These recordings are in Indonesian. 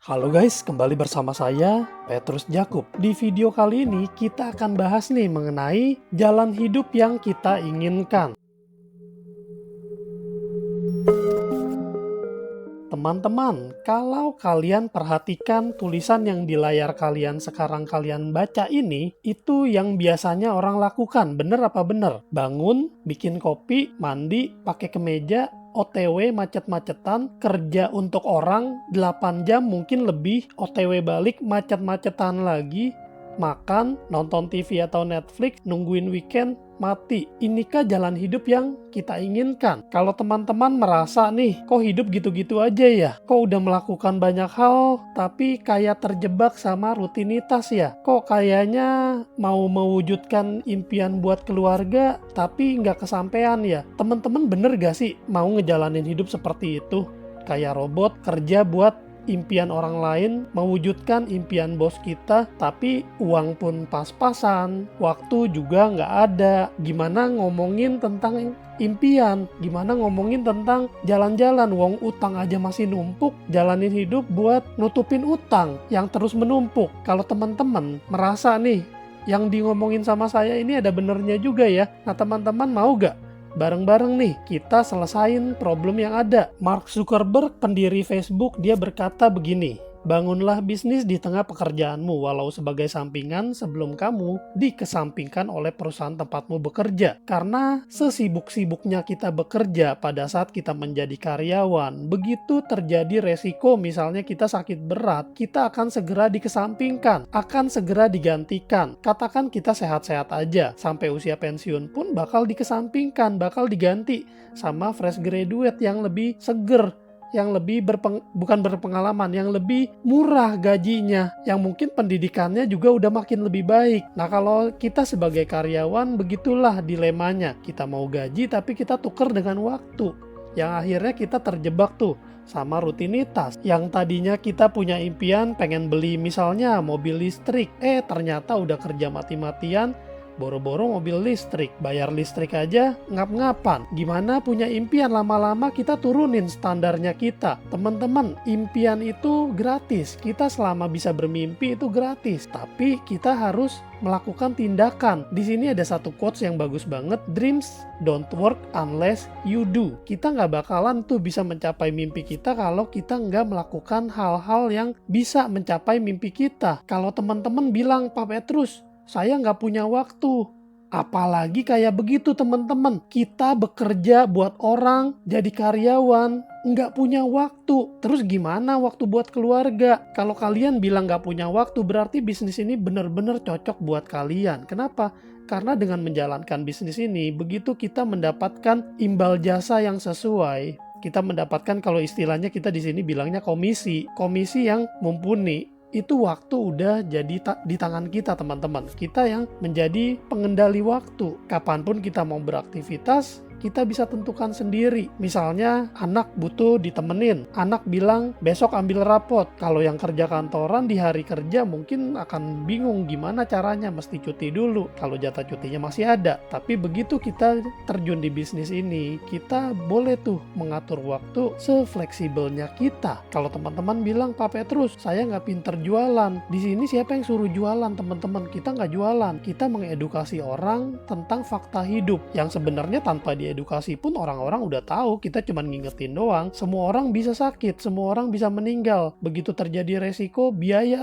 Halo guys, kembali bersama saya Petrus Jakub. Di video kali ini kita akan bahas nih mengenai jalan hidup yang kita inginkan. Teman-teman, kalau kalian perhatikan tulisan yang di layar kalian sekarang kalian baca ini, itu yang biasanya orang lakukan, bener apa bener? Bangun, bikin kopi, mandi, pakai kemeja, OTW macet-macetan, kerja untuk orang 8 jam mungkin lebih, OTW balik macet-macetan lagi, makan, nonton TV atau Netflix, nungguin weekend, mati. Inikah jalan hidup yang kita inginkan? Kalau teman-teman merasa nih, kok hidup gitu-gitu aja ya? Kok udah melakukan banyak hal, tapi kayak terjebak sama rutinitas ya? Kok kayaknya mau mewujudkan impian buat keluarga, tapi nggak kesampean ya? Teman-teman bener gak sih mau ngejalanin hidup seperti itu? Kayak robot kerja buat impian orang lain, mewujudkan impian bos kita, tapi uang pun pas-pasan, waktu juga nggak ada. Gimana ngomongin tentang impian? Gimana ngomongin tentang jalan-jalan? Wong utang aja masih numpuk, jalanin hidup buat nutupin utang yang terus menumpuk. Kalau teman-teman merasa nih, yang di ngomongin sama saya ini ada benernya juga ya. Nah teman-teman mau gak bareng-bareng nih kita selesain problem yang ada? Mark Zuckerberg, pendiri Facebook, dia berkata begini, bangunlah bisnis di tengah pekerjaanmu walau sebagai sampingan sebelum kamu dikesampingkan oleh perusahaan tempatmu bekerja. Karena sesibuk-sibuknya kita bekerja pada saat kita menjadi karyawan, begitu terjadi resiko misalnya kita sakit berat, kita akan segera dikesampingkan, akan segera digantikan. Katakan kita sehat-sehat aja, sampai usia pensiun pun bakal dikesampingkan, bakal diganti sama fresh graduate yang lebih seger, yang lebih bukan berpengalaman, yang lebih murah gajinya, yang mungkin pendidikannya juga udah makin lebih baik. Nah kalau kita sebagai karyawan, begitulah dilemanya. Kita mau gaji tapi kita tuker dengan waktu, yang akhirnya kita terjebak tuh sama rutinitas. Yang tadinya kita punya impian pengen beli misalnya mobil listrik, ternyata udah kerja mati-matian, boro-boro mobil listrik, bayar listrik aja ngap-ngapan. Gimana punya impian, lama-lama kita turunin standarnya kita. Teman-teman, impian itu gratis. Kita selama bisa bermimpi itu gratis. Tapi kita harus melakukan tindakan. Di sini ada satu quotes yang bagus banget. Dreams don't work unless you do. Kita nggak bakalan tuh bisa mencapai mimpi kita kalau kita nggak melakukan hal-hal yang bisa mencapai mimpi kita. Kalau teman-teman bilang, Pak Petrus, saya nggak punya waktu. Apalagi kayak begitu teman-teman. Kita bekerja buat orang, jadi karyawan, nggak punya waktu. Terus gimana waktu buat keluarga? Kalau kalian bilang nggak punya waktu, berarti bisnis ini benar-benar cocok buat kalian. Kenapa? Karena dengan menjalankan bisnis ini, begitu kita mendapatkan imbal jasa yang sesuai, kita mendapatkan, kalau istilahnya kita di sini bilangnya komisi yang mumpuni. Itu waktu udah jadi di tangan kita teman-teman. Kita yang menjadi pengendali waktu. Kapanpun kita mau beraktivitas, kita bisa tentukan sendiri. Misalnya anak butuh ditemenin, anak bilang besok ambil rapot. Kalau yang kerja kantoran di hari kerja mungkin akan bingung gimana caranya, mesti cuti dulu kalau jatah cutinya masih ada. Tapi begitu kita terjun di bisnis ini, kita boleh tuh mengatur waktu sefleksibelnya kita. Kalau teman-teman bilang, Pak Petrus, saya nggak pinter jualan. Di sini siapa yang suruh jualan teman-teman? Kita nggak jualan. Kita mengedukasi orang tentang fakta hidup yang sebenarnya tanpa edukasi pun orang-orang udah tahu, kita cuma ngingetin doang. Semua orang bisa sakit, semua orang bisa meninggal. Begitu terjadi resiko, biaya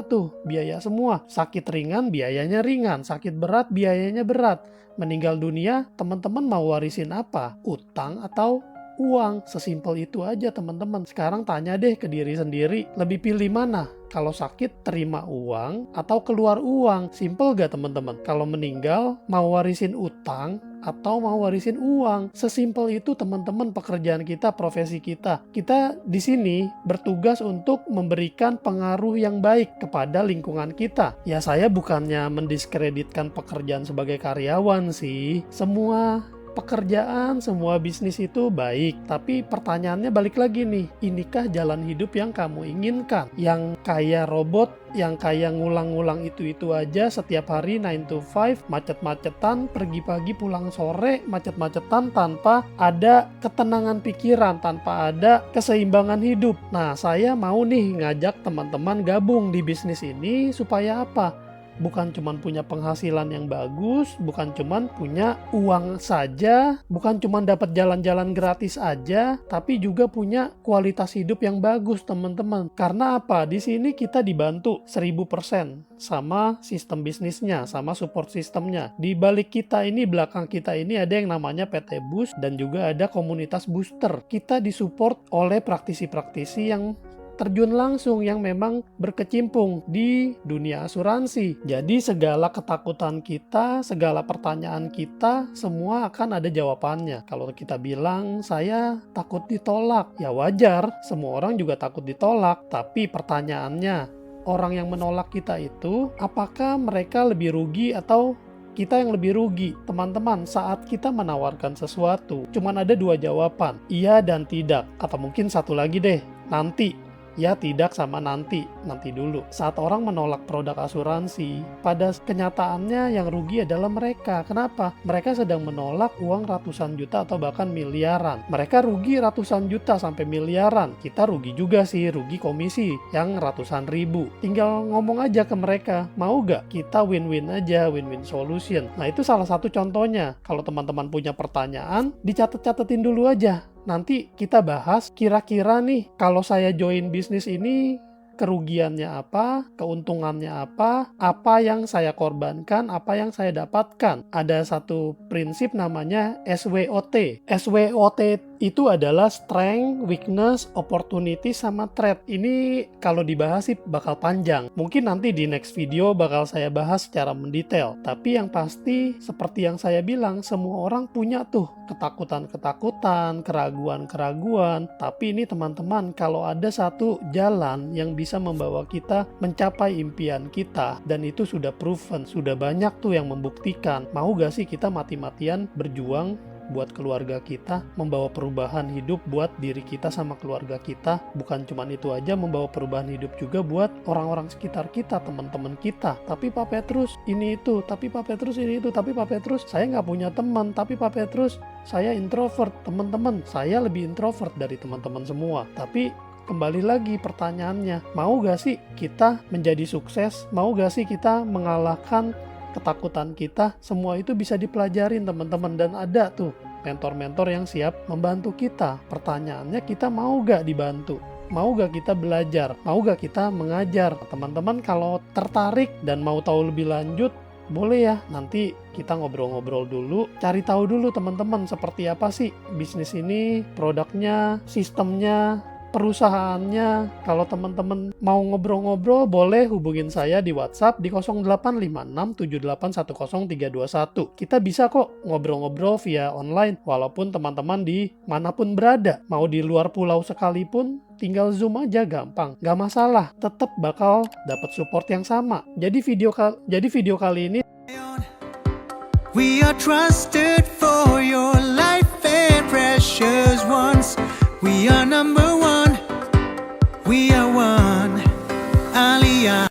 semua. Sakit ringan, biayanya ringan. Sakit berat, biayanya berat. Meninggal dunia, teman-teman mau warisin apa? Utang atau uang? Sesimpel itu aja teman-teman. Sekarang tanya deh ke diri sendiri, lebih pilih mana? Kalau sakit terima uang atau keluar uang? Simple gak teman-teman? Kalau meninggal mau warisin utang atau mau warisin uang? Sesimpel itu teman-teman pekerjaan kita, profesi kita. Kita di sini bertugas untuk memberikan pengaruh yang baik kepada lingkungan kita. Ya saya bukannya mendiskreditkan pekerjaan sebagai karyawan sih. Semua pekerjaan, semua bisnis itu baik. Tapi pertanyaannya balik lagi nih, inikah jalan hidup yang kamu inginkan? Yang kayak robot, yang kayak ngulang-ngulang itu-itu aja setiap hari 9 to 5, macet-macetan, pergi pagi pulang sore, macet-macetan tanpa ada ketenangan pikiran, tanpa ada keseimbangan hidup. Nah, saya mau nih ngajak teman-teman gabung di bisnis ini supaya apa? Bukan cuma punya penghasilan yang bagus, bukan cuma punya uang saja, bukan cuma dapat jalan-jalan gratis aja, tapi juga punya kualitas hidup yang bagus, teman-teman. Karena apa? Di sini kita dibantu 1000% sama sistem bisnisnya, sama support sistemnya. Di balik kita ini, belakang kita ini ada yang namanya PT Boost dan juga ada komunitas booster. Kita disupport oleh praktisi-praktisi yang terjun langsung, yang memang berkecimpung di dunia asuransi. Jadi segala ketakutan kita, segala pertanyaan kita, semua akan ada jawabannya. Kalau kita bilang, saya takut ditolak, ya wajar, semua orang juga takut ditolak. Tapi pertanyaannya, orang yang menolak kita itu, apakah mereka lebih rugi atau kita yang lebih rugi? Teman-teman, saat kita menawarkan sesuatu, cuman ada 2 jawaban, iya dan tidak. Atau mungkin satu lagi deh, nanti. Ya, tidak sama nanti dulu. Saat orang menolak produk asuransi, pada kenyataannya yang rugi adalah mereka. Kenapa? Mereka sedang menolak uang ratusan juta atau bahkan miliaran. Mereka rugi ratusan juta sampai miliaran. Kita rugi juga sih, rugi komisi yang ratusan ribu. Tinggal ngomong aja ke mereka, mau gak? Kita win-win aja, win-win solution. Nah, itu salah satu contohnya. Kalau teman-teman punya pertanyaan, dicatat-catetin dulu aja. Nanti kita bahas kira-kira nih, kalau saya join bisnis ini, kerugiannya apa, keuntungannya apa yang saya korbankan, apa yang saya dapatkan. Ada satu prinsip namanya SWOT. SWOT itu adalah strength, weakness, opportunity, sama threat. Ini kalau dibahas sih bakal panjang. Mungkin nanti di next video bakal saya bahas secara mendetail. Tapi yang pasti, seperti yang saya bilang, semua orang punya tuh ketakutan-ketakutan, keraguan-keraguan. Tapi ini teman-teman, kalau ada satu jalan yang bisa membawa kita mencapai impian kita, dan itu sudah proven, sudah banyak tuh yang membuktikan. Mau gak sih kita mati-matian berjuang buat keluarga kita, membawa perubahan hidup buat diri kita sama keluarga kita? Bukan cuma itu aja, membawa perubahan hidup juga buat orang-orang sekitar kita, teman-teman kita. Tapi Pak Petrus ini itu, tapi Pak Petrus ini itu, tapi Pak Petrus saya nggak punya teman, tapi Pak Petrus saya introvert. Teman-teman, saya lebih introvert dari teman-teman semua. Tapi kembali lagi pertanyaannya, mau gak sih kita menjadi sukses? Mau gak sih kita mengalahkan ketakutan kita? Semua itu bisa dipelajarin teman-teman, dan ada tuh mentor-mentor yang siap membantu kita. Pertanyaannya, kita mau gak dibantu? Mau gak kita belajar? Mau gak kita mengajar? Teman-teman kalau tertarik dan mau tahu lebih lanjut, boleh ya, nanti kita ngobrol-ngobrol dulu, cari tahu dulu teman-teman seperti apa sih bisnis ini, produknya, sistemnya, perusahaannya. Kalau teman-teman mau ngobrol-ngobrol, boleh hubungin saya di WhatsApp di 0856781031. Kita bisa kok ngobrol-ngobrol via online, walaupun teman-teman di manapun berada. Mau di luar pulau sekalipun, tinggal Zoom aja, gampang. Gak masalah, tetap bakal dapat support yang sama. Jadi video kali ini, We are trusted